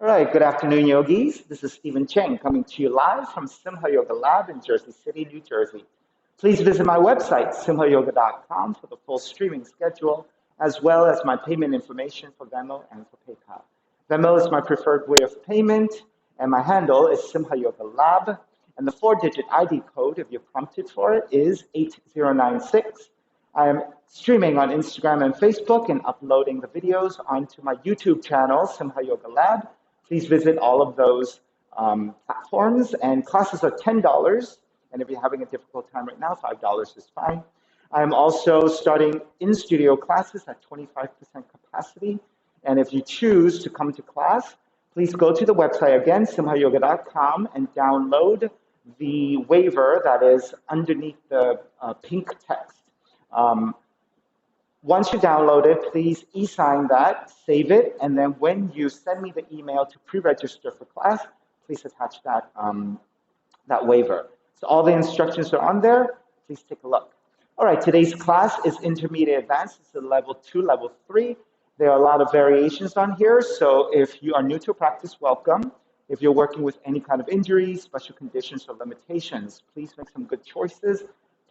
right, good afternoon, yogis. This is Stephen Cheng coming to you live from Simha Yoga Lab in Jersey City, New Jersey. Please visit my website, simhayoga.com, for the full streaming schedule, as well as my payment information for Venmo and for PayPal. Venmo is my preferred way of payment, and my handle is Simha Yoga Lab. And the 4-digit ID code, if you're prompted for it, is 8096. I am streaming on Instagram and Facebook and uploading the videos onto my YouTube channel, Simha Yoga Lab. Please visit all of those platforms, and classes are $10. And if you're having a difficult time right now, $5 is fine. I'm also starting in-studio classes at 25% capacity. And if you choose to come to class, please go to the website again, simhayoga.com, and download the waiver that is underneath the pink text. Once you download it, please e-sign that, save it, and then when you send me the email to pre-register for class, please attach that, that waiver. So all the instructions are on there. Please take a look. All right, today's class is Intermediate Advanced. It's a level 2, level 3. There are a lot of variations on here, so if you are new to practice, welcome. If you're working with any kind of injuries, special conditions, or limitations, please make some good choices.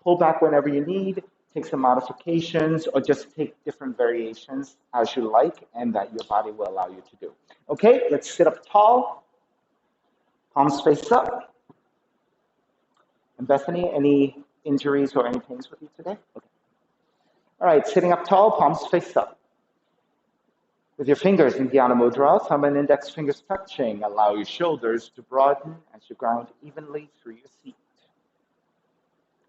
Pull back whenever you need, take some modifications, or just take different variations as you like and that your body will allow you to do. Okay, let's sit up tall, palms face up. And Bethany, any injuries or any pains with you today? Okay. All right, sitting up tall, palms face up. With your fingers in Dhyana Mudra, thumb and index fingers touching, allow your shoulders to broaden as you ground evenly through your seat.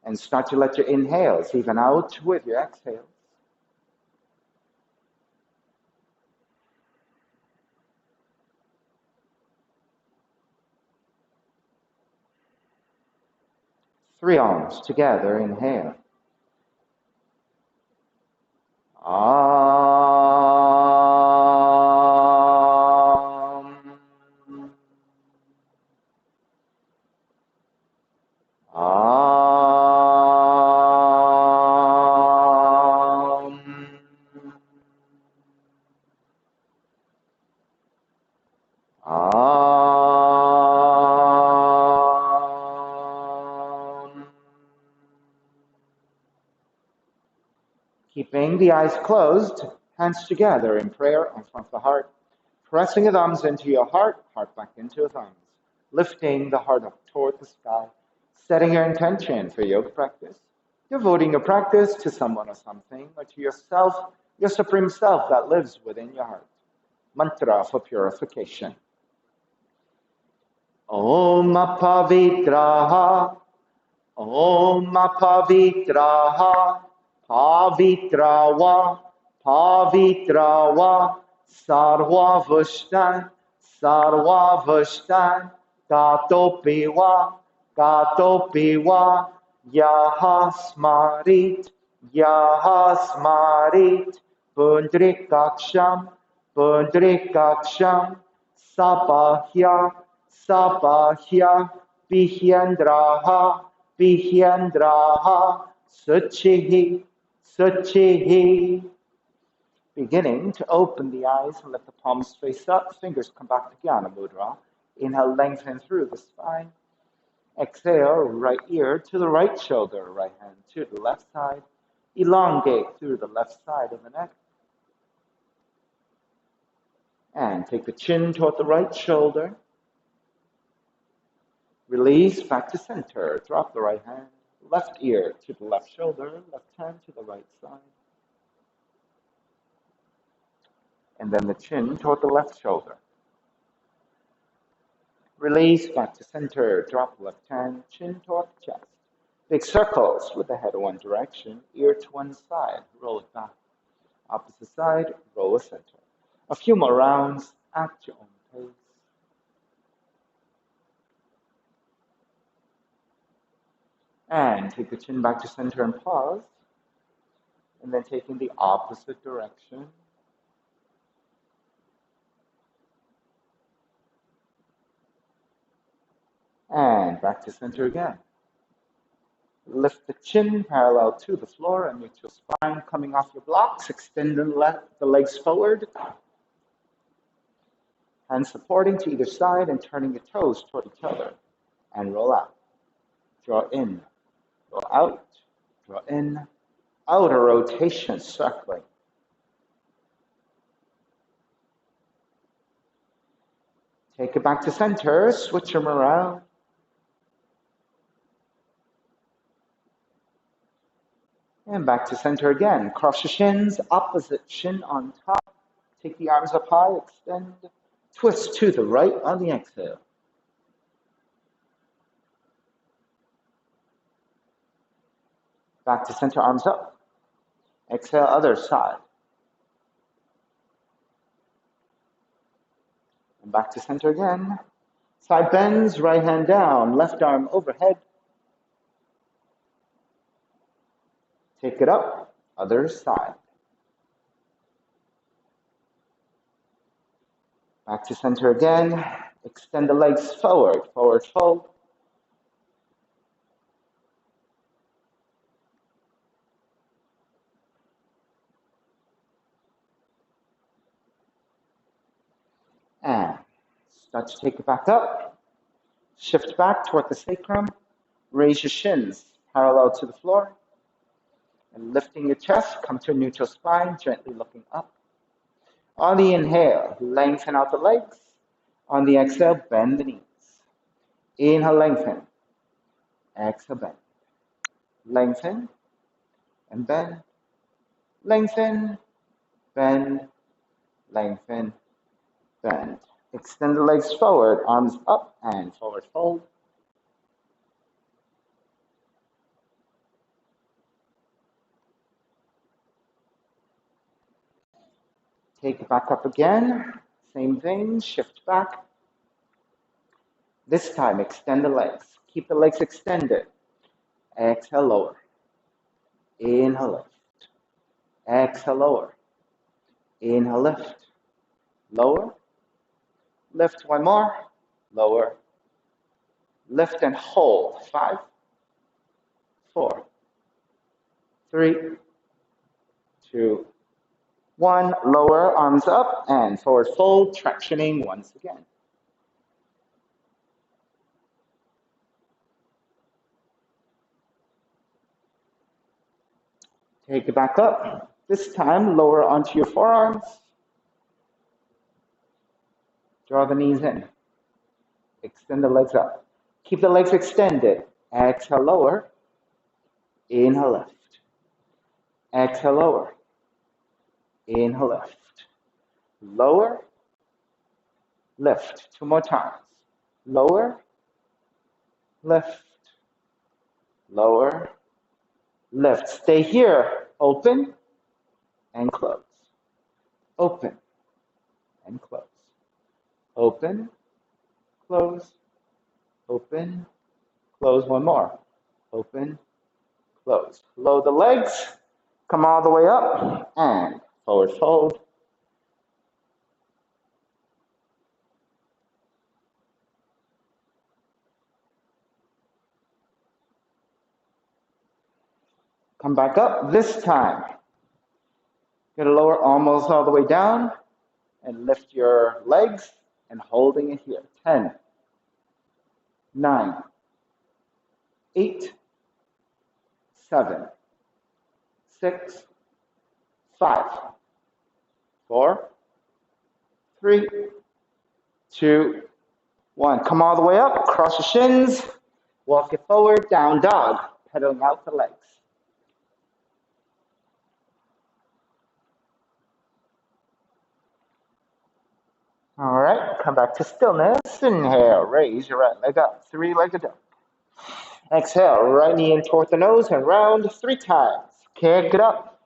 And start to let your inhales even out with your exhales. Three arms together, inhale. Keeping the eyes closed, hands together in prayer in front of the heart, pressing the thumbs into your heart, heart back into the thumbs, lifting the heart up toward the sky, setting your intention for yoga practice, devoting your practice to someone or something, or to yourself, your supreme self that lives within your heart. Mantra for purification. Om Apavitraha, Om Apavitraha, Pavitrawa, Pavitrawa, Sarvavashtan, Sarvavashtan, Gatopiwa, Gatopiwa, Yahasmarit, Yahasmarit, Pundrikaksham, Pundrikaksham, Sabahya, Sabahya, Bihyandraha, Bihyandraha, Suchihi, Suchihi. Beginning to open the eyes and let the palms face up, fingers come back to Dhyana Mudra. Inhale, lengthen through the spine. Exhale, right ear to the right shoulder, right hand to the left side. Elongate through the left side of the neck. And take the chin toward the right shoulder. Release back to center. Drop the right hand. Left ear to the left shoulder, left hand to the right side. And then the chin toward the left shoulder. Release back to center, drop the left hand, chin toward the chest. Big circles with the head in one direction, ear to one side, roll it back. Opposite side, roll the center. A few more rounds at your own pace. And take the chin back to center and pause. And then taking the opposite direction. And back to center again. Lift the chin parallel to the floor and neutral spine coming off your blocks. Extend the legs forward. Hands supporting to either side and turning your toes toward each other. And roll out. Draw in. Roll out. Draw in. Out, a rotation, circling. Take it back to center. Switch them around. And back to center again. Cross your shins, opposite shin on top. Take the arms up high, extend. Twist to the right on the exhale. Back to center, arms up. Exhale, other side. And back to center again. Side bends, right hand down, left arm overhead. Take it up, other side. Back to center again. Extend the legs forward, forward fold. And start to take it back up. Shift back toward the sacrum. Raise your shins parallel to the floor. And lifting your chest, come to a neutral spine, gently looking up. On the inhale, lengthen out the legs. On the exhale, bend the knees. Inhale, lengthen. Exhale, bend. Lengthen and bend. Lengthen, bend, lengthen, bend. Extend the legs forward, arms up and forward fold. Take it back up again. Same thing, shift back. This time, extend the legs. Keep the legs extended. Exhale, lower. Inhale, lift. Exhale, lower. Inhale, lift. Lower. Lift one more. Lower. Lift and hold. 5, 4, 3, 2, 1. Lower, arms up and forward fold, tractioning once again. Take it back up. This time, lower onto your forearms. Draw the knees in. Extend the legs up. Keep the legs extended. Exhale, lower. Inhale, lift. Exhale, lower. Inhale, lift. Lower. Lift. 2 more times. Lower. Lift. Lower. Lift. Stay here. Open and close. Open and close. Open, close, open, close. One more. Open, close. Lower the legs. Come all the way up and forward fold. Come back up. This time, get a lower almost all the way down and lift your legs and holding it here. 10, 9, 8, 7, 6, 5, 4, 3, 2, 1. Come all the way up, cross your shins, walk it forward, down dog, pedaling out the legs. All right, come back to stillness. Inhale, raise your right leg up, 3-legged dog. Exhale, right knee in toward the nose and round 3 times. Kick it up.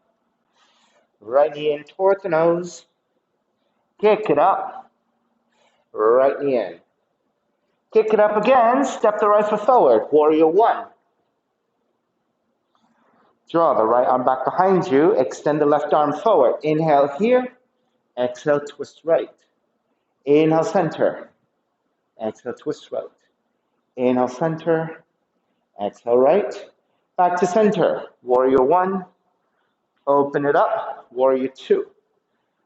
Right knee in toward the nose. Kick it up. Right knee in. Kick it up again. Step the right foot forward. Warrior 1. Draw the right arm back behind you. Extend the left arm forward. Inhale here. Exhale, twist right. Inhale, center. Exhale, twist right. Inhale, center. Exhale, right. Back to center. Warrior 1. Open it up. Warrior 2.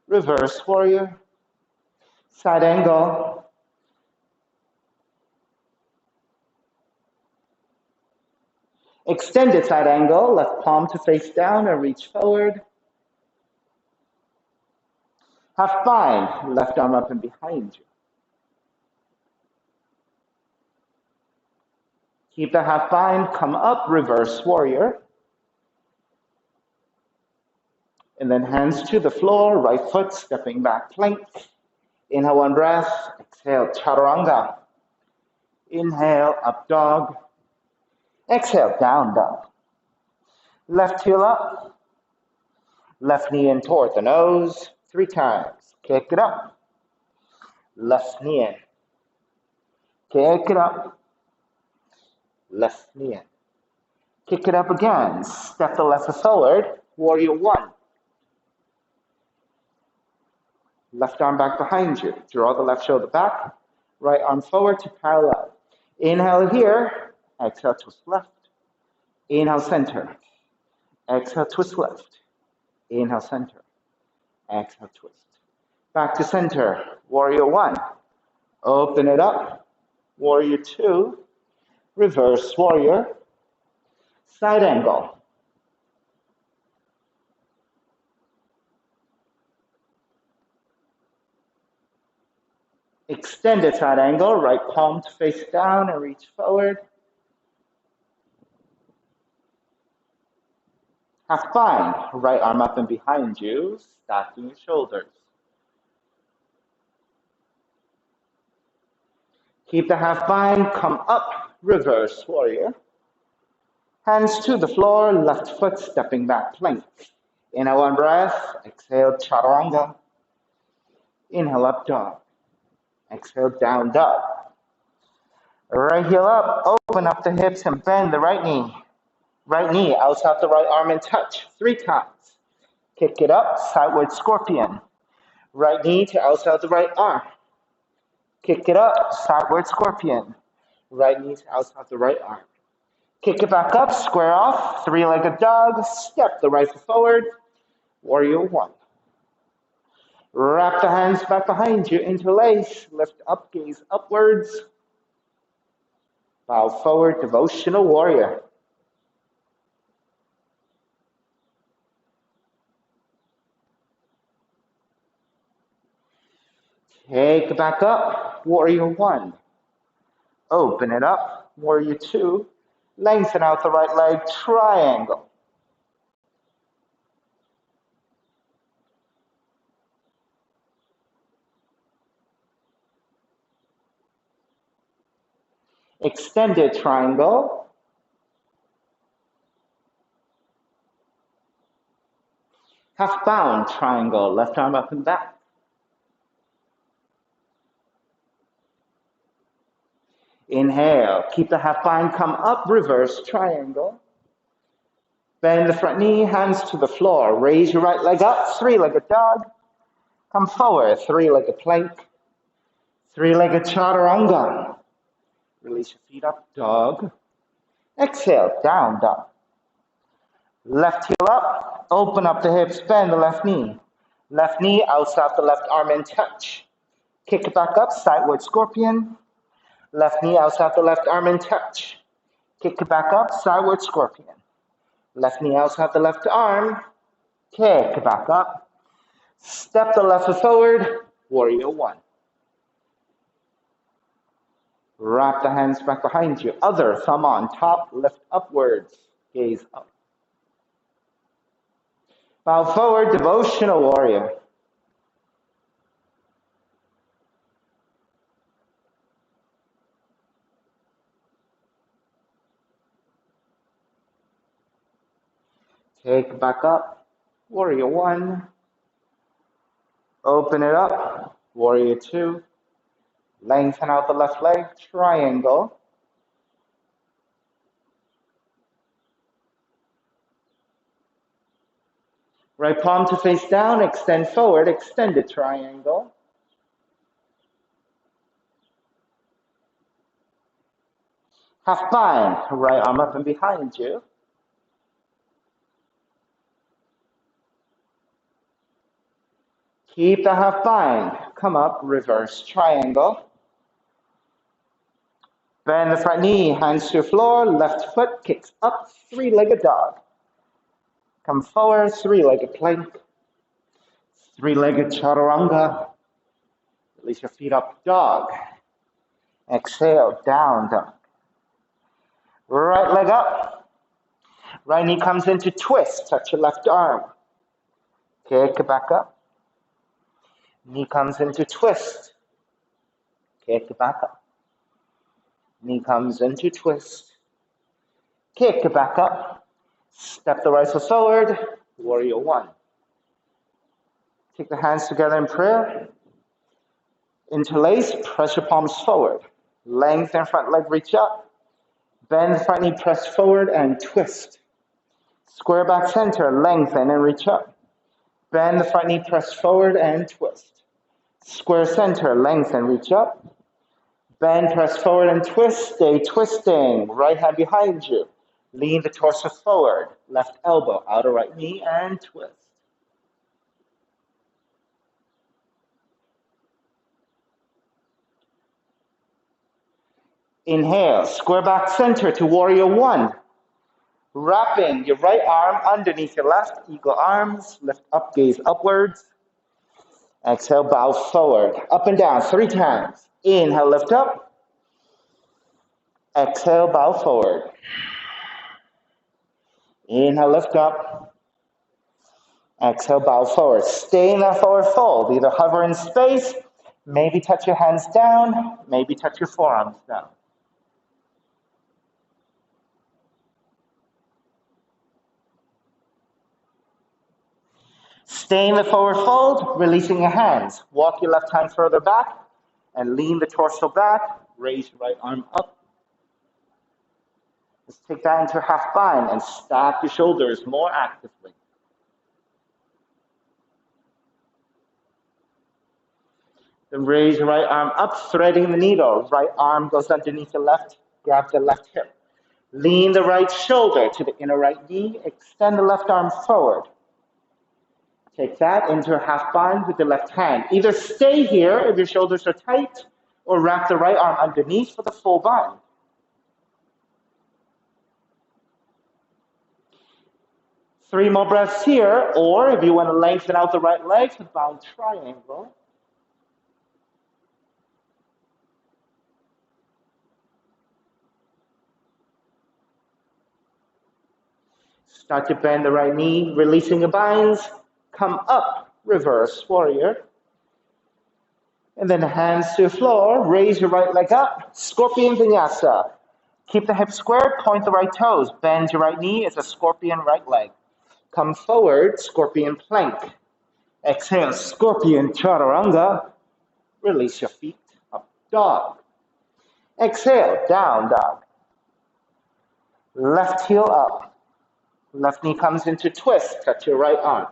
Reverse warrior. Side angle. Extended side angle, left palm to face down and reach forward. Half bind, left arm up and behind you. Keep the half bind, come up, reverse warrior. And then hands to the floor, right foot stepping back, plank. Inhale, one breath. Exhale, chaturanga. Inhale, up dog. Exhale, down dog. Left heel up. Left knee in toward the nose. 3 times. Kick it up. Left knee in. Kick it up. Left knee in. Kick it up again. Step the left foot forward. Warrior 1. Left arm back behind you. Draw the left shoulder back. Right arm forward to parallel. Inhale here. Exhale, twist left. Inhale, center. Exhale, twist left. Inhale, center. Exhale, twist. Back to center. Warrior 1. Open it up. Warrior 2. Reverse warrior. Side angle. Extended side angle, right palm to face down and reach forward. Half bind, right arm up and behind you, stacking your shoulders. Keep the half bind, come up, reverse warrior. Hands to the floor, left foot stepping back, plank. Inhale, one breath, exhale, chaturanga. Inhale, up dog. Exhale, down dog. Right heel up, open up the hips and bend the right knee. Right knee outside the right arm and touch 3 times. Kick it up, sideward scorpion. Right knee to outside the right arm. Kick it up, sideward scorpion. Right knee to outside the right arm. Kick it back up, square off, 3-legged dog. Step the right foot forward. Warrior 1. Wrap the hands back behind you, interlace, lift up, gaze upwards. Bow forward, devotional warrior. Take it back up, warrior 1. Open it up, warrior 2. Lengthen out the right leg, triangle. Extended triangle. Half bound triangle, left arm up and back. Inhale, keep the half bind, come up, reverse triangle. Bend the front knee, hands to the floor. Raise your right leg up, 3-legged dog. Come forward, 3-legged plank. 3-legged chaturanga. Release your feet up, dog. Exhale, down dog. Left heel up, open up the hips, bend the left knee. Left knee outside the left arm and touch. Kick it back up, sideward scorpion. Left knee outside the left arm and touch. Kick it back up, sideward scorpion. Left knee outside the left arm. Kick it back up. Step the left foot forward, warrior 1. Wrap the hands back behind you. Other thumb on top, lift upwards, gaze up. Bow forward, devotional warrior. Take it back up, warrior 1. Open it up, warrior 2. Lengthen out the left leg, triangle. Right palm to face down, extend forward, extended triangle. Half bind, right arm up and behind you. Keep the half bind, come up, reverse triangle. Bend the front knee, hands to the floor, left foot kicks up, three-legged dog. Come forward, three-legged plank, three-legged chaturanga. Release your feet up, dog. Exhale, down dog. Right leg up. Right knee comes into twist, touch your left arm. Kick it back up. Knee comes into twist. Kick it back up. Knee comes into twist. Kick it back up. Step the right foot forward. Warrior one. Take the hands together in prayer. Interlace, press your palms forward. Lengthen front leg, reach up. Bend the front knee, press forward and twist. Square back center, lengthen and reach up. Bend the front knee, press forward and twist. Square center, lengthen, reach up. Bend, press forward and twist. Stay twisting. Right hand behind you. Lean the torso forward. Left elbow, outer right knee, and twist. Inhale, square back center to warrior one. Wrapping your right arm underneath your left, eagle arms. Lift up, gaze upwards. Exhale, bow forward. Up and down 3 times. Inhale, lift up. Exhale, bow forward. Inhale, lift up. Exhale, bow forward. Stay in that forward fold. Either hover in space, maybe touch your hands down, maybe touch your forearms down. Stay in the forward fold, releasing your hands. Walk your left hand further back and lean the torso back. Raise your right arm up. Let's take that into half bind and stack your shoulders more actively. Then raise your right arm up, threading the needle. Right arm goes underneath the left, grab the left hip. Lean the right shoulder to the inner right knee. Extend the left arm forward. Take that into a half bind with the left hand. Either stay here if your shoulders are tight, or wrap the right arm underneath for the full bind. Three more breaths here, or if you want to lengthen out the right leg, to bound triangle. Start to bend the right knee, releasing the binds. Come up, reverse warrior. And then hands to the floor, raise your right leg up, scorpion vinyasa. Keep the hips squared, point the right toes. Bend your right knee as a scorpion right leg. Come forward, scorpion plank. Exhale, scorpion chaturanga. Release your feet, up dog. Exhale, down dog. Left heel up. Left knee comes into twist, touch your right arm.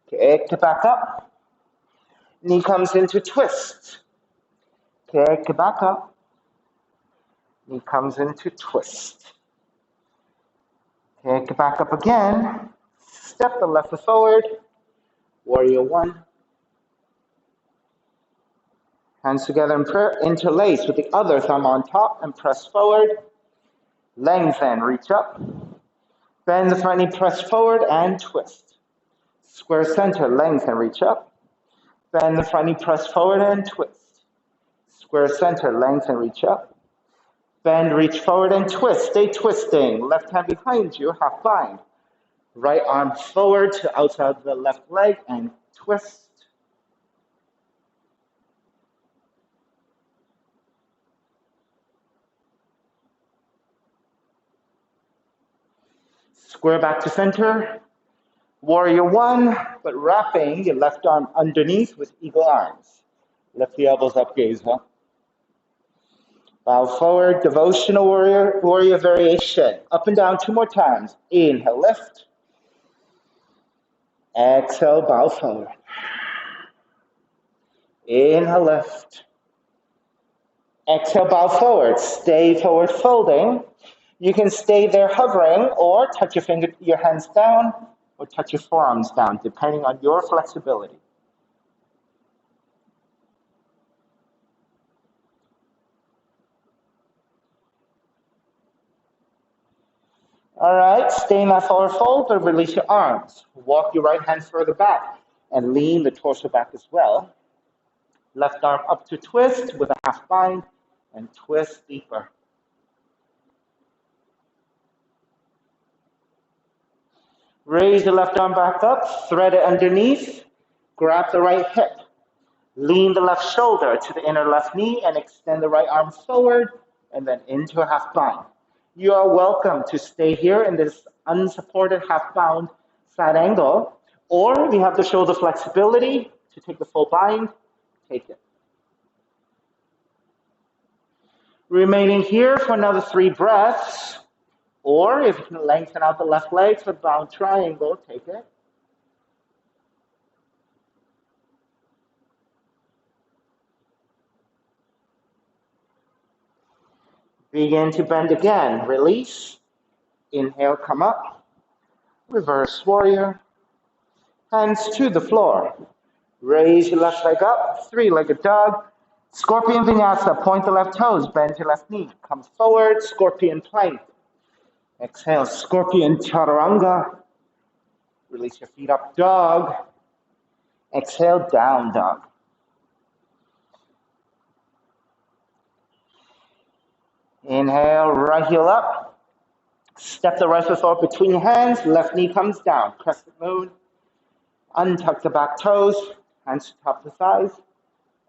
Kick it back up. Knee comes into twist. Kick it back up. Knee comes into twist. Kick it back up again. Step the left foot forward. Warrior one. Hands together in prayer. Interlace with the other thumb on top and press forward. Lengthen, reach up. Bend the front knee, press forward and twist. Square center, lengthen, reach up. Bend the front knee, press forward and twist. Square center, lengthen, reach up. Bend, reach forward and twist. Stay twisting. Left hand behind you, half bind. Right arm forward to outside the left leg and twist. Square back to center. Warrior one, but wrapping your left arm underneath with eagle arms. Lift the elbows up, gaze up. Bow forward, devotional warrior variation. Up and down 2 more times. Inhale, lift. Exhale, bow forward. Inhale, lift. Exhale, bow forward. Stay forward folding. You can stay there hovering or touch your hands down or touch your forearms down, depending on your flexibility. All right, stay in that forward fold, but release your arms. Walk your right hand further back and lean the torso back as well. Left arm up to twist with a half bind and twist deeper. Raise the left arm back up, thread it underneath, grab the right hip. Lean the left shoulder to the inner left knee and extend the right arm forward and then into a half bind. You are welcome to stay here in this unsupported half bound side angle, or if you have the shoulder flexibility to take the full bind, take it. Remaining here for another 3 breaths, or if you can lengthen out the left leg for the bound triangle, take it. Begin to bend again. Release. Inhale, come up. Reverse warrior. Hands to the floor. Raise your left leg up. 3-legged dog. Scorpion vinyasa. Point the left toes. Bend your left knee. Come forward. Scorpion plank. Exhale. Scorpion chaturanga. Release your feet up. Dog. Exhale. Down dog. Inhale. Right heel up. Step the right foot forward between your hands. Left knee comes down. Crescent moon. Untuck the back toes. Hands to top of the thighs.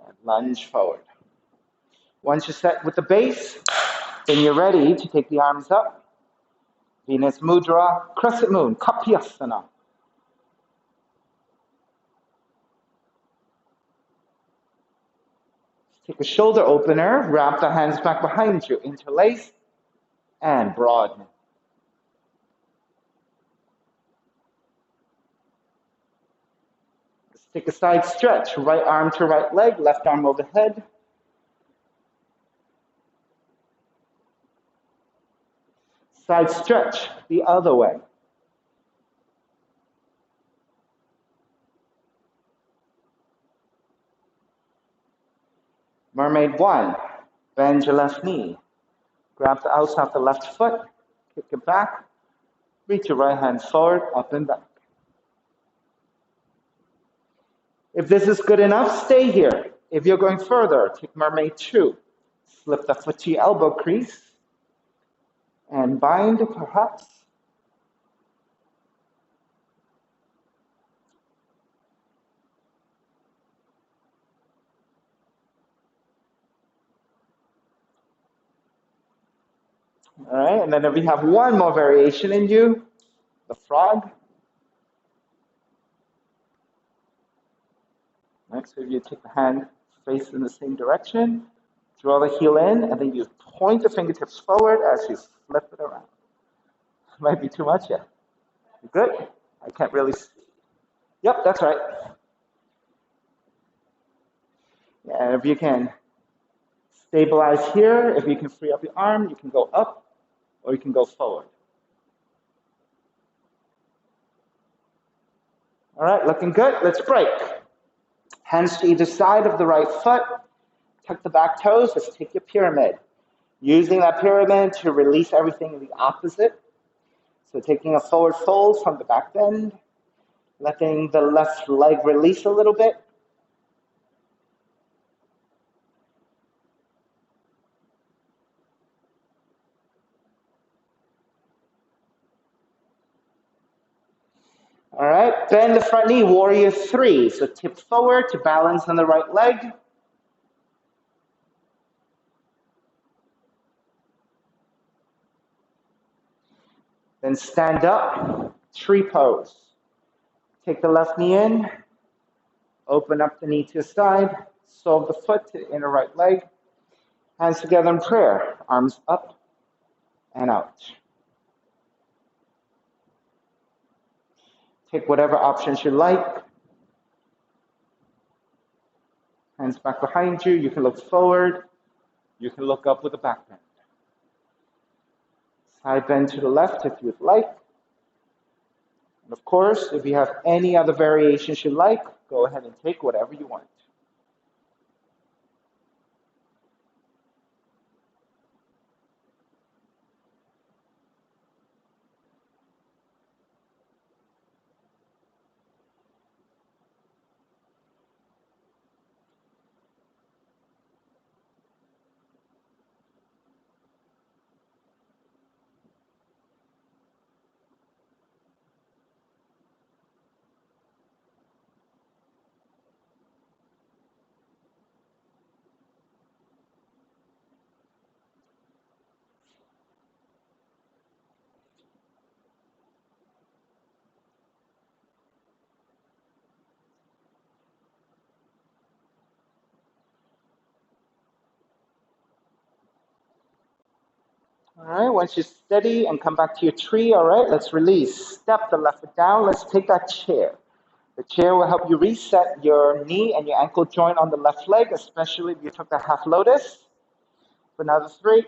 And lunge forward. Once you're set with the base, then you're ready to take the arms up. Venus Mudra, Crescent Moon, Kapyasana. Take a shoulder opener. Wrap the hands back behind you. Interlace and broaden. Take a side stretch, right arm to right leg, left arm overhead. Side stretch the other way. Mermaid 1, bend your left knee. Grab the outside of the left foot, kick it back, reach your right hand forward, up and back. If this is good enough, stay here. If you're going further, take Mermaid 2. Slip the foot to your elbow crease and bind perhaps. All right, and then if we have one more variation in you, the frog. Next, so if you take the hand face in the same direction, draw the heel in, and then you point the fingertips forward as you flip it around. Might be too much, yeah. You good? I can't really see. Yep, that's right. Yeah, if you can stabilize here, if you can free up your arm, you can go up or you can go forward. All right, looking good. Let's break. Hands to either side of the right foot. Tuck the back toes. Let's take your pyramid. Using that pyramid to release everything in the opposite. So taking a forward fold from the back bend. Letting the left leg release a little bit. All right, bend the front knee, warrior 3. So tip forward to balance on the right leg. Then stand up, tree pose. Take the left knee in, open up the knee to the side, solve the foot to the inner right leg. Hands together in prayer, arms up and out. Take whatever options you like. Hands back behind you. You can look forward. You can look up with a back bend. Side bend to the left if you'd like. And of course, if you have any other variations you like, go ahead and take whatever you want. All right, once you're steady and come back to your tree, all right, let's release. Step the left foot down. Let's take that chair. The chair will help you reset your knee and your ankle joint on the left leg, especially if you took the half lotus. For another 3,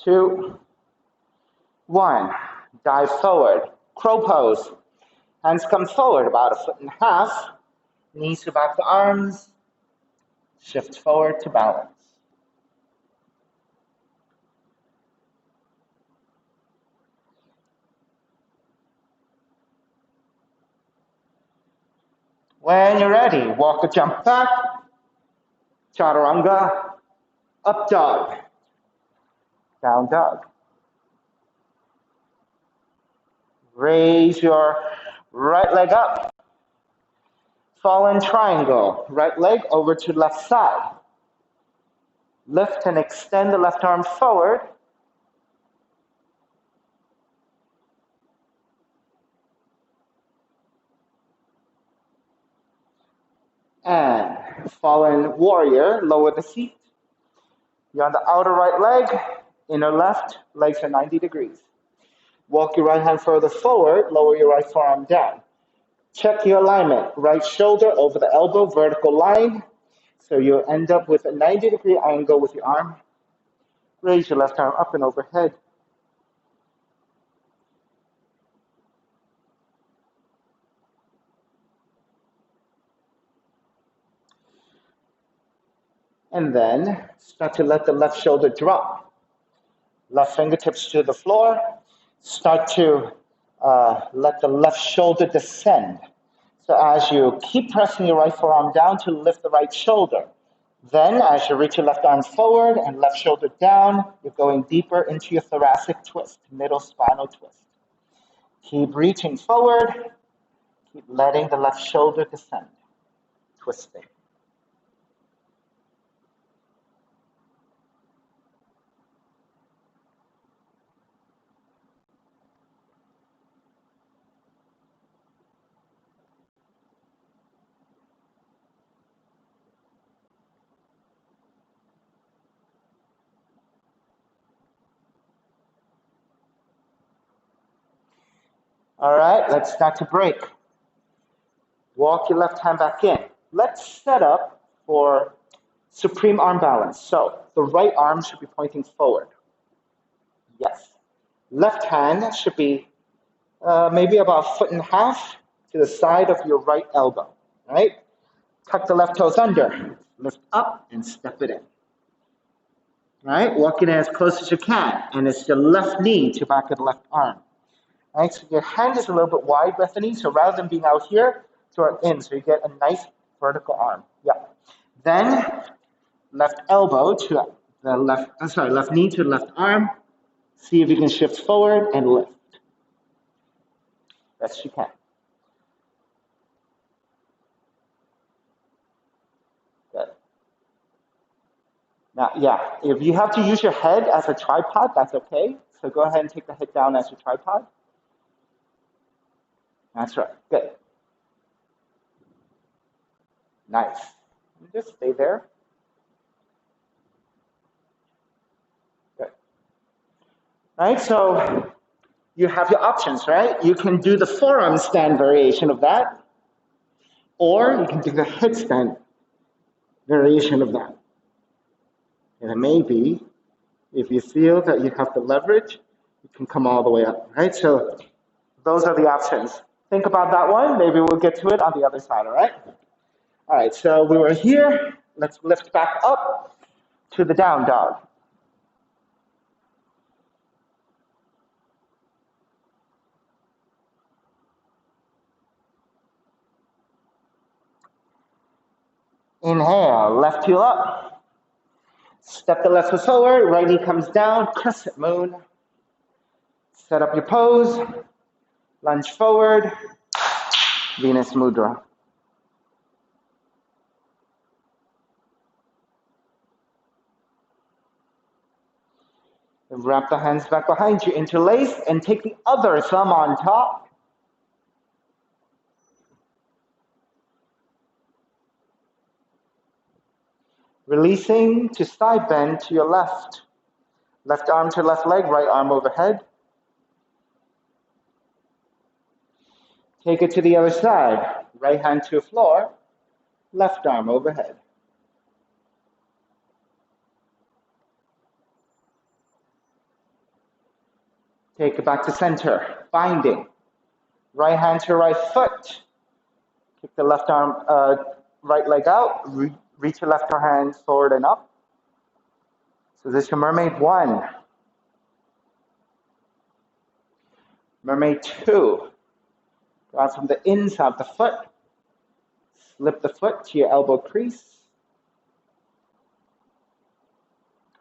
2, 1. Dive forward. Crow pose. Hands come forward about 1.5 feet. Knees to back the arms. Shift forward to balance. When you're ready, walk or jump back. Chaturanga. Up dog. Down dog. Raise your right leg up. Fallen triangle. Right leg over to left side. Lift and extend the left arm forward. And fallen warrior, lower the feet. You're on the outer right leg, inner left, legs are 90 degrees. Walk your right hand further forward, lower your right forearm down. Check your alignment, right shoulder over the elbow, vertical line. So you'll end up with a 90-degree angle with your arm. Raise your left arm up and overhead. And then start to let the left shoulder drop. Left fingertips to the floor. Start to let the left shoulder descend. So as you keep pressing your right forearm down to lift the right shoulder. Then as you reach your left arm forward and left shoulder down, you're going deeper into your thoracic twist, middle spinal twist. Keep reaching forward. Keep letting the left shoulder descend, twisting. All right, let's start to break. Walk your left hand back in. Let's set up for supreme arm balance. So the right arm should be pointing forward. Yes. Left hand should be maybe about 1.5 feet to the side of your right elbow. Right? Tuck the left toes under. Lift up and step it in. Right? Walk it in as close as you can. And it's your left knee to back of the left arm. Right? So your hand is a little bit wide, Bethany. So rather than being out here, draw it in. So you get a nice vertical arm. Yeah. Then left elbow to the left knee to the left arm. See if you can shift forward and lift. Best you can. Good. Now, yeah, if you have to use your head as a tripod, that's okay. So go ahead and take the head down as your tripod. That's right. Good. Nice. Just stay there. Good. All right, so you have your options, right? You can do the forearm stand variation of that, or you can do the headstand variation of that. And maybe if you feel that you have the leverage, you can come all the way up, right? So those are the options. Think about that one. Maybe we'll get to it on the other side, all right? All right, so we were here. Let's lift back up to the down dog. Inhale, left heel up. Step the left foot forward, right knee comes down, crescent moon. Set up your pose, lunge forward, Venus Mudra. And wrap the hands back behind you, interlace, and take the other thumb on top. Releasing to side bend to your left. Left arm to left leg, right arm overhead. Take it to the other side. Right hand to the floor, left arm overhead. Take it back to center, binding. Right hand to right foot. Kick the left arm, right leg out. Reach your left hand forward and up. So this is your Mermaid 1. Mermaid 2. Grab from the inside of the foot. Slip the foot to your elbow crease.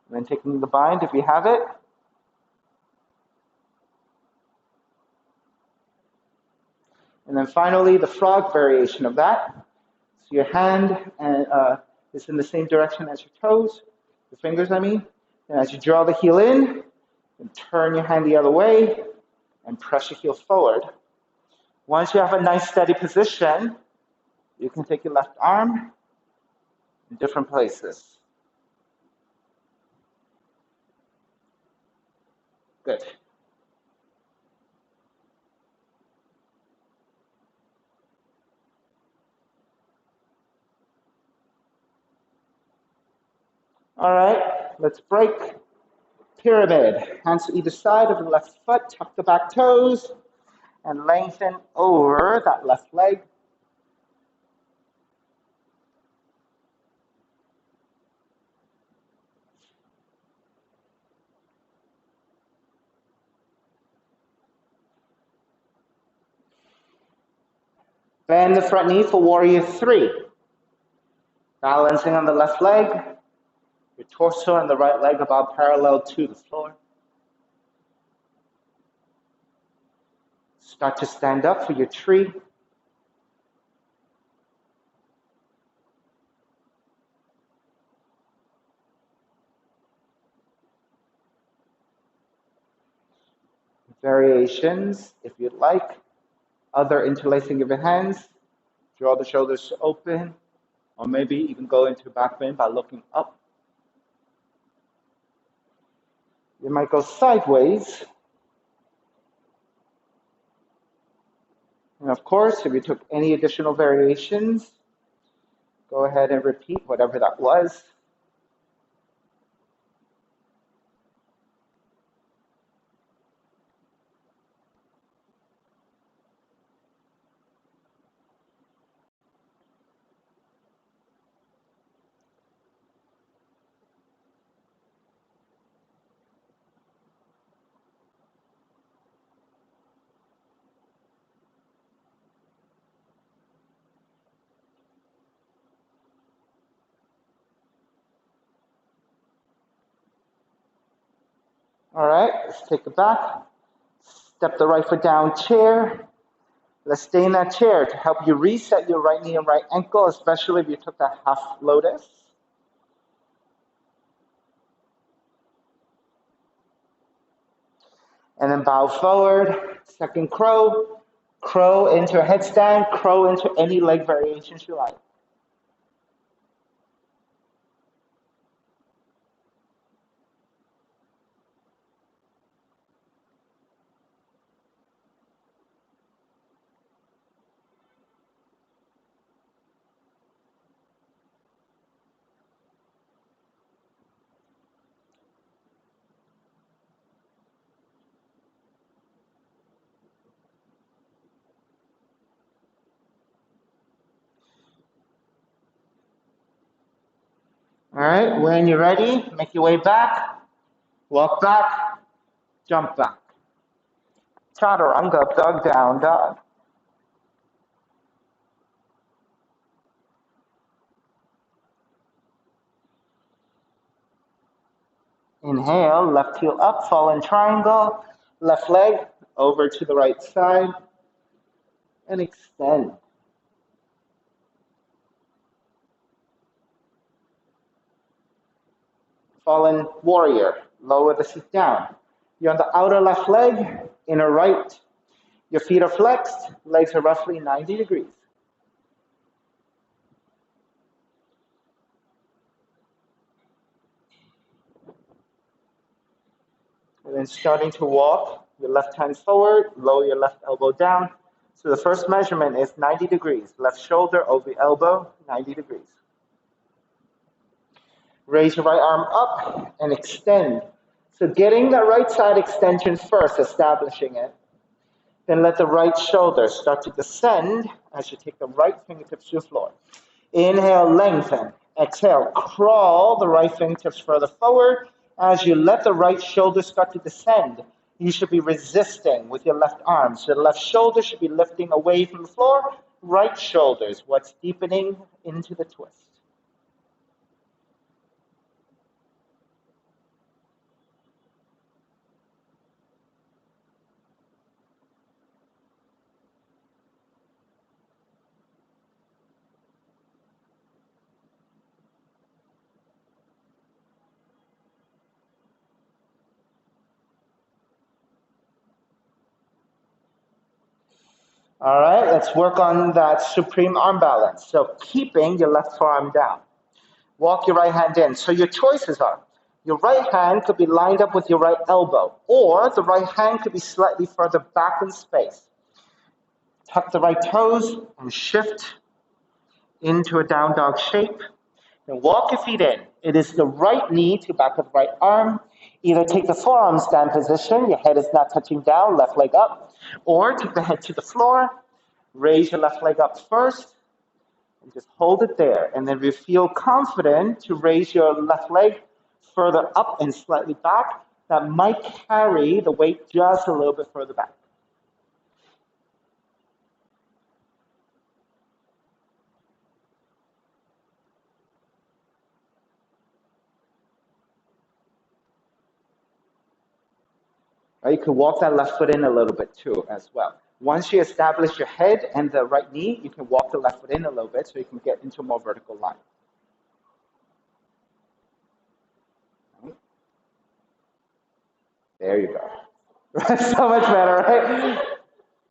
And then taking the bind if you have it. And then finally, the frog variation of that. So your hand is in the same direction as your toes, the fingers, I mean. And as you draw the heel in, and turn your hand the other way, and press your heel forward. Once you have a nice steady position, you can take your left arm in different places. Good. All right, let's break. Pyramid. Hands to either side of the left foot, tuck the back toes, and lengthen over that left leg. Bend the front knee for warrior 3. Balancing on the left leg, your torso and the right leg about parallel to the floor. Start to stand up for your tree. Variations, if you'd like. Other interlacing of your hands. Draw the shoulders open, or maybe even go into back bend by looking up. You might go sideways. And of course, if you took any additional variations, go ahead and repeat whatever that was. All right, let's take it back. Step the right foot down, chair. Let's stay in that chair to help you reset your right knee and right ankle, especially if you took that half lotus. And then bow forward, second crow, crow into a headstand, crow into any leg variations you like. All right, when you're ready, make your way back, walk back, jump back. Chaturanga, dog down, dog. Inhale, left heel up, fall in triangle, left leg over to the right side, and extend. Fallen warrior, lower the seat down. You're on the outer left leg, inner right. Your feet are flexed, legs are roughly 90 degrees. And then starting to walk, your left hand forward, lower your left elbow down. So the first measurement is 90 degrees. Left shoulder over elbow, 90 degrees. Raise your right arm up and extend. So getting the right side extension first, establishing it. Then let the right shoulder start to descend as you take the right fingertips to the floor. Inhale, lengthen. Exhale, crawl the right fingertips further forward. As you let the right shoulder start to descend, you should be resisting with your left arm. So the left shoulder should be lifting away from the floor. Right shoulder is what's deepening into the twist. All right, let's work on that supreme arm balance. So keeping your left forearm down. Walk your right hand in. So your choices are, your right hand could be lined up with your right elbow, or the right hand could be slightly further back in space. Tuck the right toes and shift into a down dog shape. Then walk your feet in. It is the right knee to back of the right arm. Either take the forearm stand position, your head is not touching down, left leg up, or take the head to the floor, raise your left leg up first, and just hold it there. And then if you feel confident to raise your left leg further up and slightly back, that might carry the weight just a little bit further back. You could walk that left foot in a little bit too as well. Once you establish your head and the right knee, you can walk the left foot in a little bit so you can get into a more vertical line. Right. There you go. So much better, right?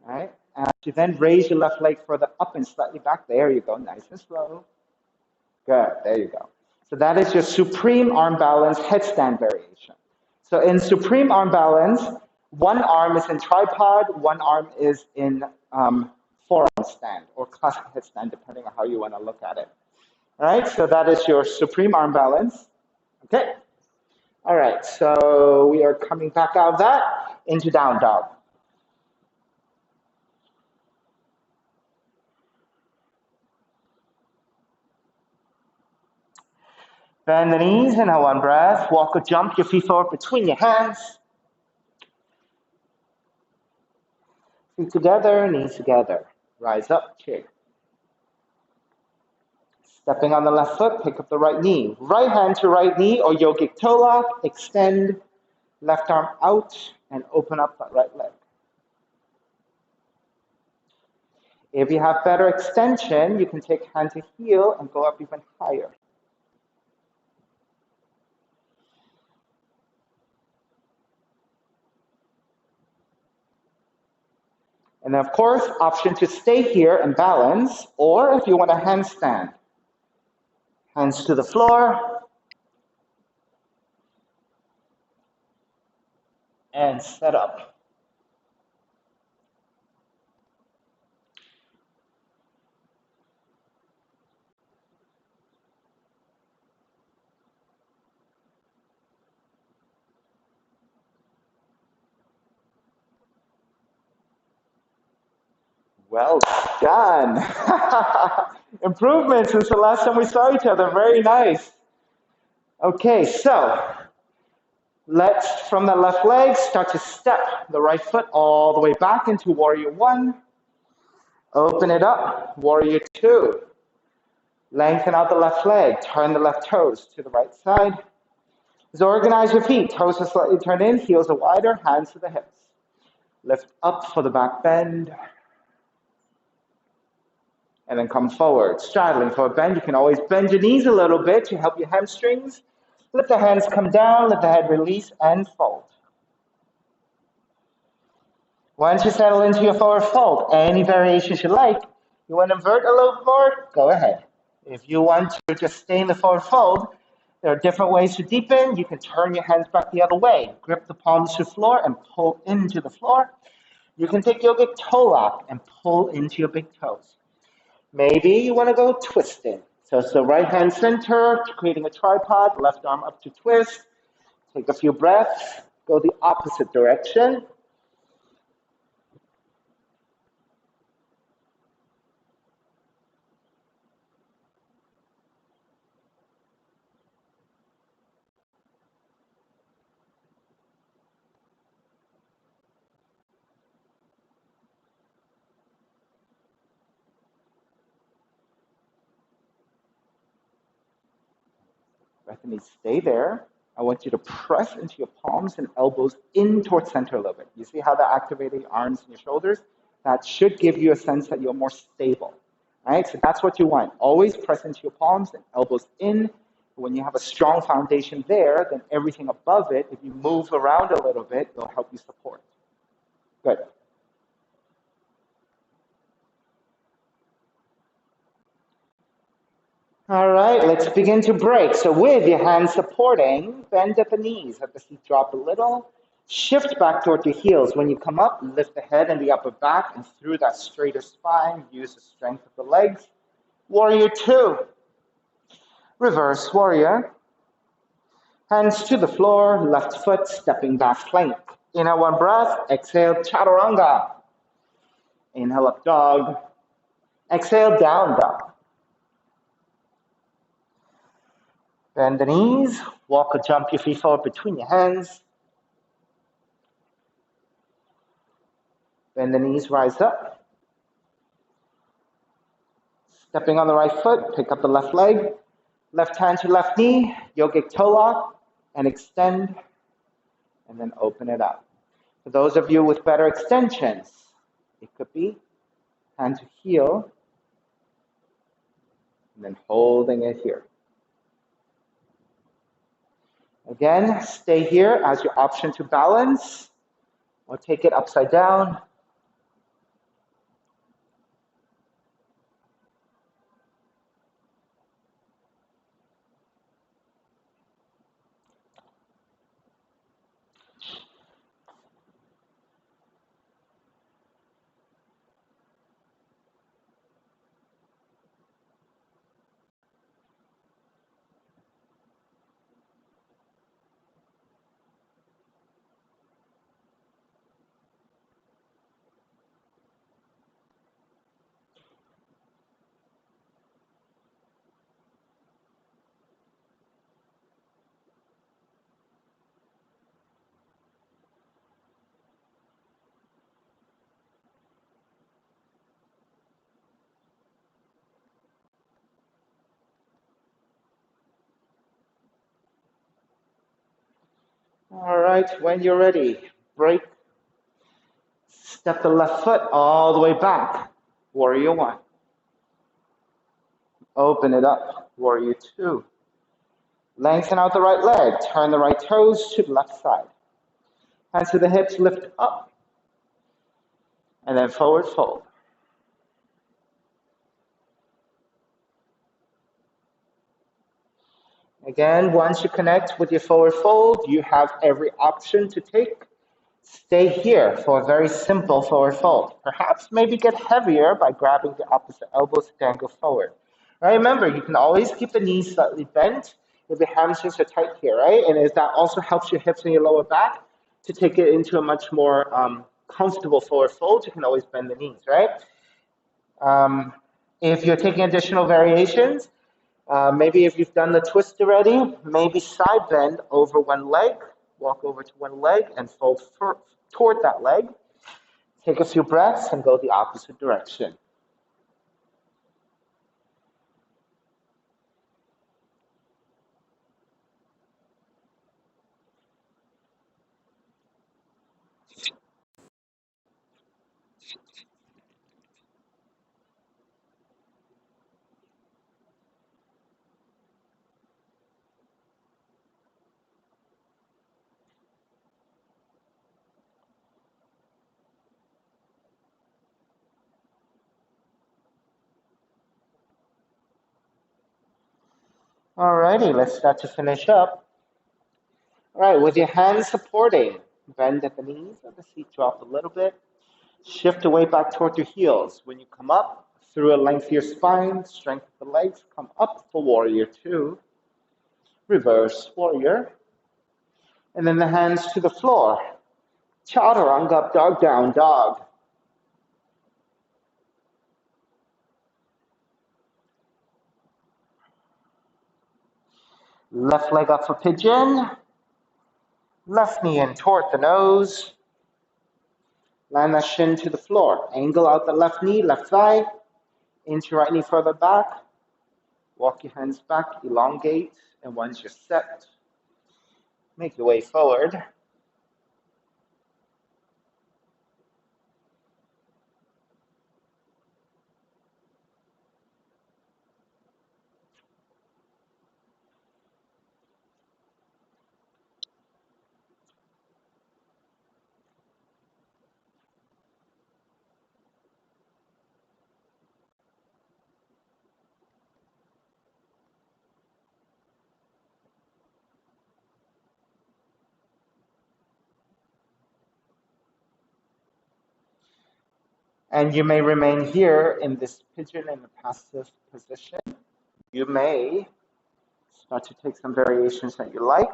All right. And you then raise your left leg further up and slightly back. There you go. Nice and slow. Good. There you go. So that is your supreme arm balance headstand variation. So in supreme arm balance, one arm is in tripod, one arm is in forearm stand or classic headstand, depending on how you want to look at it. All right, so that is your supreme arm balance. Okay. All right, so we are coming back out of that into down dog. Bend the knees, inhale one breath. Walk or jump your feet forward between your hands. Feet together, knees together. Rise up, chair. Stepping on the left foot, pick up the right knee. Right hand to right knee or yogic toe lock. Extend, left arm out, and open up that right leg. If you have better extension, you can take hand to heel and go up even higher. And then, of course, option to stay here and balance, or if you want a handstand, hands to the floor, and set up. Well done. Improvement since the last time we saw each other. Very nice. Okay, so let's, from the left leg, start to step the right foot all the way back into warrior one. Open it up, warrior two. Lengthen out the left leg, turn the left toes to the right side. So organize your feet, toes are slightly turned in, heels are wider, hands to the hips. Lift up for the back bend. And then come forward, straddling for a bend. You can always bend your knees a little bit to help your hamstrings. Let the hands come down, let the head release and fold. Once you settle into your forward fold, any variations you like, you want to invert a little more, go ahead. If you want to just stay in the forward fold, There are different ways to deepen. You can turn your hands back the other way, grip the palms to the floor and pull into the floor. You can take yogic toe lock and pull into your big toes. Maybe you want to go twisting. So it's the right hand center, creating a tripod, left arm up to twist. Take a few breaths, go the opposite direction. Bethany, stay there. I want you to press into your palms and elbows in towards center a little bit. You see how that activated your arms and your shoulders? That should give you a sense that you're more stable. Right? So that's what you want. Always press into your palms and elbows in. When you have a strong foundation there, then everything above it, if you move around a little bit, it'll help you support. Good. All right, let's begin to break. So with your hands supporting, bend at the knees, have the feet drop a little. Shift back toward your heels. When you come up, lift the head and the upper back, and through that straighter spine, use the strength of the legs. Warrior two. Reverse warrior. Hands to the floor, left foot stepping back plank. Inhale one breath, exhale chaturanga. Inhale up dog. Exhale down dog. Bend the knees, walk or jump your feet forward between your hands. Bend the knees, rise up. Stepping on the right foot, pick up the left leg. Left hand to left knee, yogic toe lock, and extend, and then open it up. For those of you with better extensions, it could be hand to heel, and then holding it here. Again, stay here as your option to balance, or take it upside down. All right, when you're ready, break. Step the left foot all the way back. Warrior one. Open it up. Warrior two. Lengthen out the right leg. Turn the right toes to the left side. Hands to the hips, lift up. And then forward fold. Again, once you connect with your forward fold, you have every option to take. Stay here for a very simple forward fold. Perhaps maybe get heavier by grabbing the opposite elbows to dangle forward. Right, remember, you can always keep the knees slightly bent if the hamstrings are tight here, right? And as that also helps your hips and your lower back to take it into a much more comfortable forward fold, you can always bend the knees, right? If you're taking additional variations, maybe if you've done the twist already, maybe side bend over one leg, walk over to one leg and fold toward that leg. Take a few breaths and go the opposite direction. Alrighty, let's start to finish up. All right, with your hands supporting, bend at the knees of the seat, drop a little bit. Shift the weight back toward your heels. When you come up, through a length your spine, strengthen the legs, come up for warrior two, reverse warrior, and then the hands to the floor. Chaturanga, up dog, down dog. Left leg up for pigeon. Left knee in toward the nose. Land that shin to the floor. Angle out the left knee, left thigh. Inch your right knee further back. Walk your hands back, elongate, and once you're set, make your way forward. And you may remain here in this pigeon in the passive position. You may start to take some variations that you like.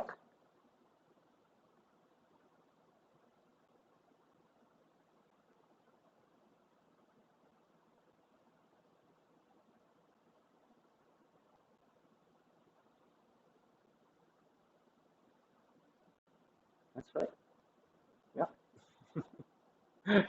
That's right. Yeah.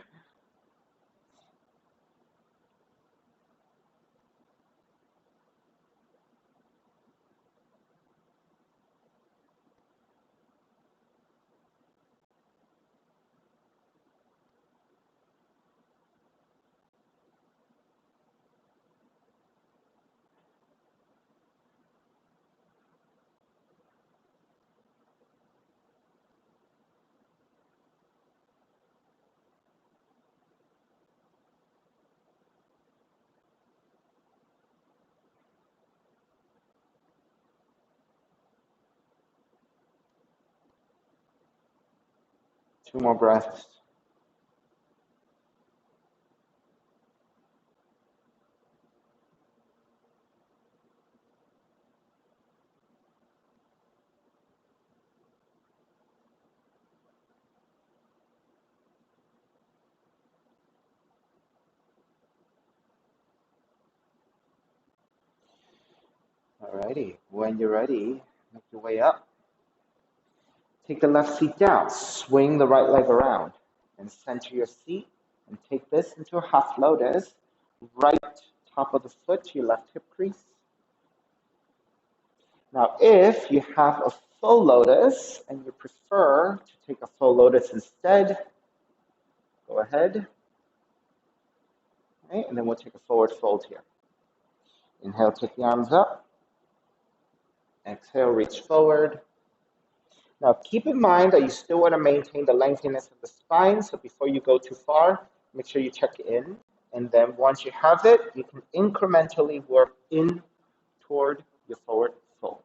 Two more breaths. Alrighty. When you're ready, make your way up. Take the left seat down. Swing the right leg around and center your seat and take this into a half lotus. Right top of the foot to your left hip crease. Now, if you have a full lotus and you prefer to take a full lotus instead, go ahead. Right, and then we'll take a forward fold here. Inhale, take the arms up. Exhale, reach forward. Now, keep in mind that you still want to maintain the lengthiness of the spine, so before you go too far, make sure you check in. And then once you have it, you can incrementally work in toward your forward fold.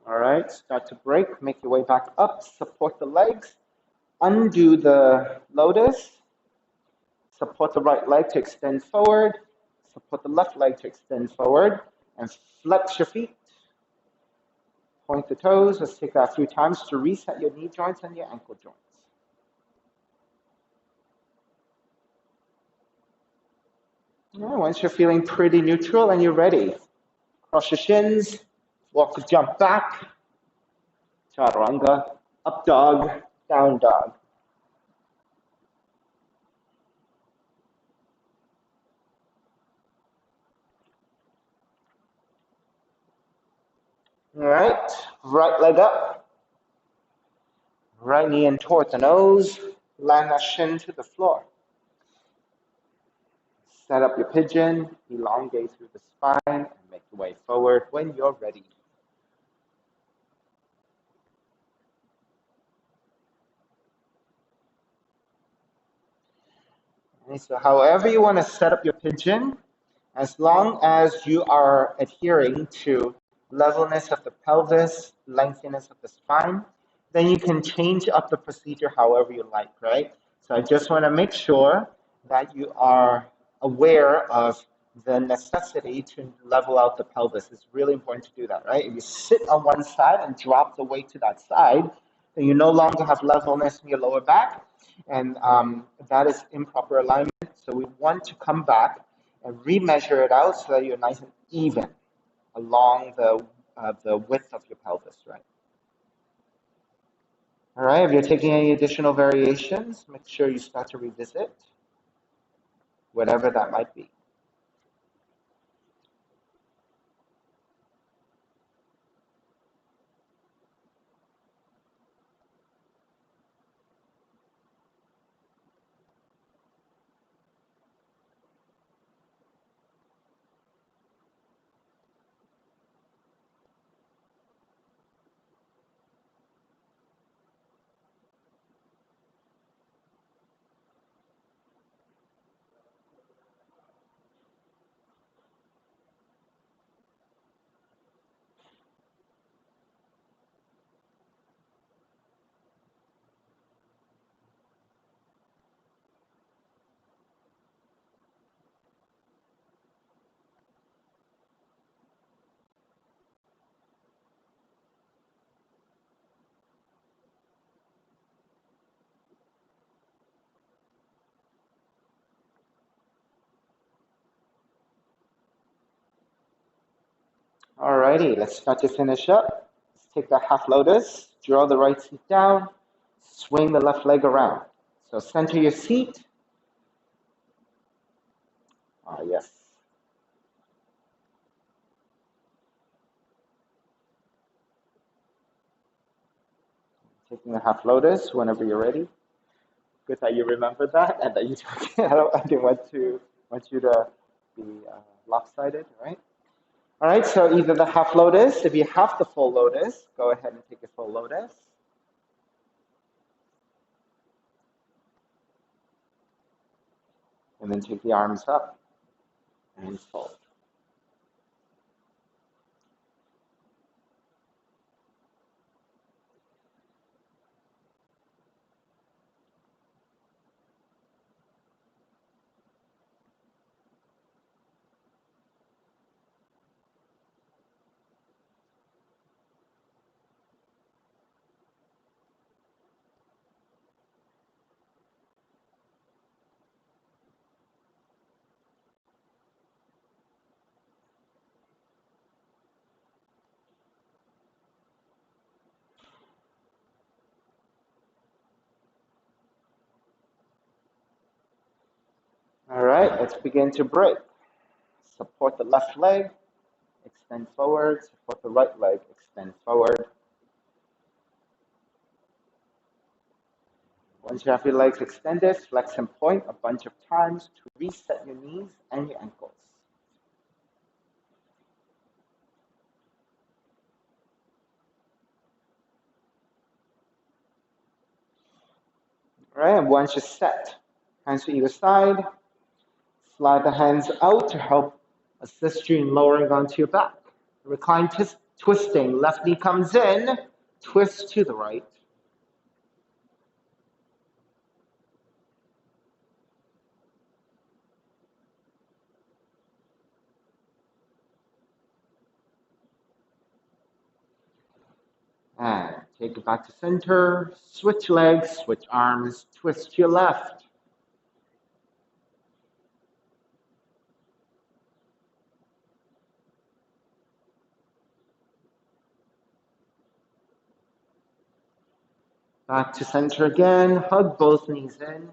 All right, start to break, make your way back up, support the legs, undo the lotus, support the right leg to extend forward, support the left leg to extend forward, and flex your feet. Point the toes. Let's take that a few times to reset your knee joints and your ankle joints. All right, once you're feeling pretty neutral and you're ready, cross your shins, walk or jump back, chaturanga, up dog, down dog. All right, right leg up, right knee in towards the nose, land that shin to the floor. Set up your pigeon, elongate through the spine, and make your way forward when you're ready. Okay, so however you want to set up your pigeon, as long as you are adhering to levelness of the pelvis, lengthiness of the spine, then you can change up the procedure however you like, right? So I just want to make sure that you are aware of the necessity to level out the pelvis. It's really important to do that, right? If you sit on one side and drop the weight to that side, then you no longer have levelness in your lower back, and that is improper alignment. So we want to come back and remeasure it out so that you're nice and even along the width of your pelvis, right? All right, if you're taking any additional variations, make sure you start to revisit whatever that might be. All righty, let's start to finish up. Let's take that half lotus, draw the right seat down, swing the left leg around. So center your seat. Ah, yes. Taking the half lotus whenever you're ready. Good that you remembered that and that you took it. I didn't want you to be lopsided, right? All right, so either the half lotus, if you have the full lotus, go ahead and take a full lotus. And then take the arms up and fold. All right, let's begin to break. Support the left leg, extend forward, support the right leg, extend forward. Once you have your legs extended, flex and point a bunch of times to reset your knees and your ankles. All right, and once you're set, hands to either side, slide the hands out to help assist you in lowering onto your back. Recline twisting, left knee comes in, twist to the right. And take it back to center, switch legs, switch arms, twist to your left. Back to center again, hug both knees in.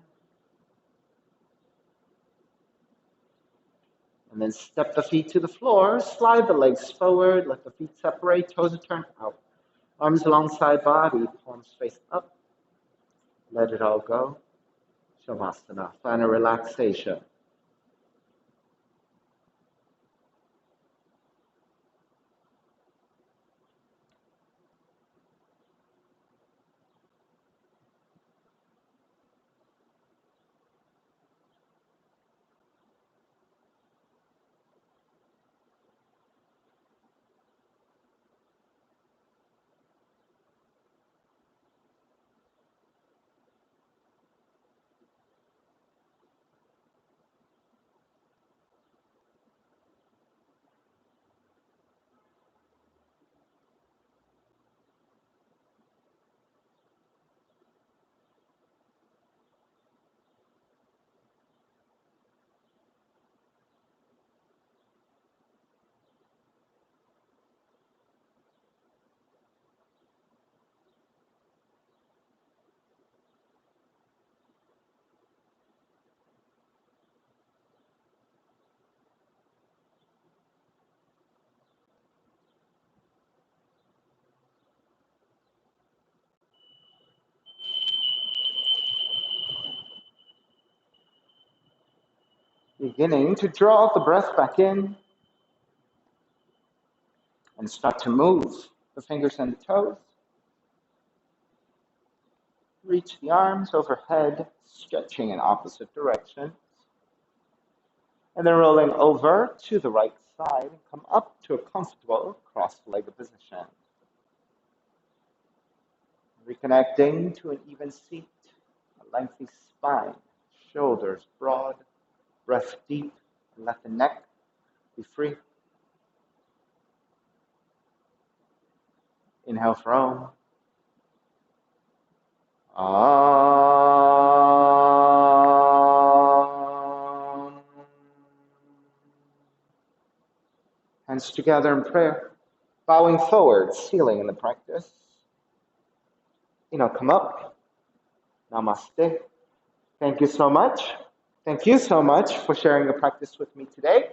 And then step the feet to the floor, slide the legs forward, let the feet separate, toes are turned out. Arms alongside body, palms face up. Let it all go. Shavasana, final relaxation. Beginning to draw the breath back in and start to move the fingers and the toes. Reach the arms overhead, stretching in opposite directions. And then rolling over to the right side and come up to a comfortable cross-legged position. Reconnecting to an even seat, a lengthy spine, shoulders broad, breath deep, and let the neck be free. Inhale for Om. Hands together in prayer, bowing forward, sealing in the practice. Come up. Namaste. Thank you so much. Thank you so much for sharing the practice with me today.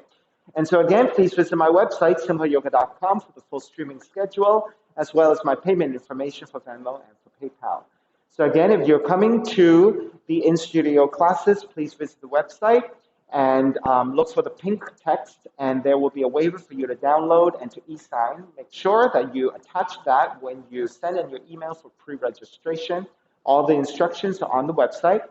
And so again, please visit my website, simhayoga.com, for the full streaming schedule, as well as my payment information for Venmo and for PayPal. So again, if you're coming to the in-studio classes, please visit the website and look for the pink text, and there will be a waiver for you to download and to e-sign. Make sure that you attach that when you send in your email for pre-registration. All the instructions are on the website.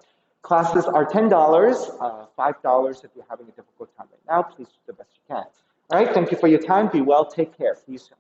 Classes are $10, $5 if you're having a difficult time right now. Please do the best you can. All right, thank you for your time. Be well, take care. See you soon.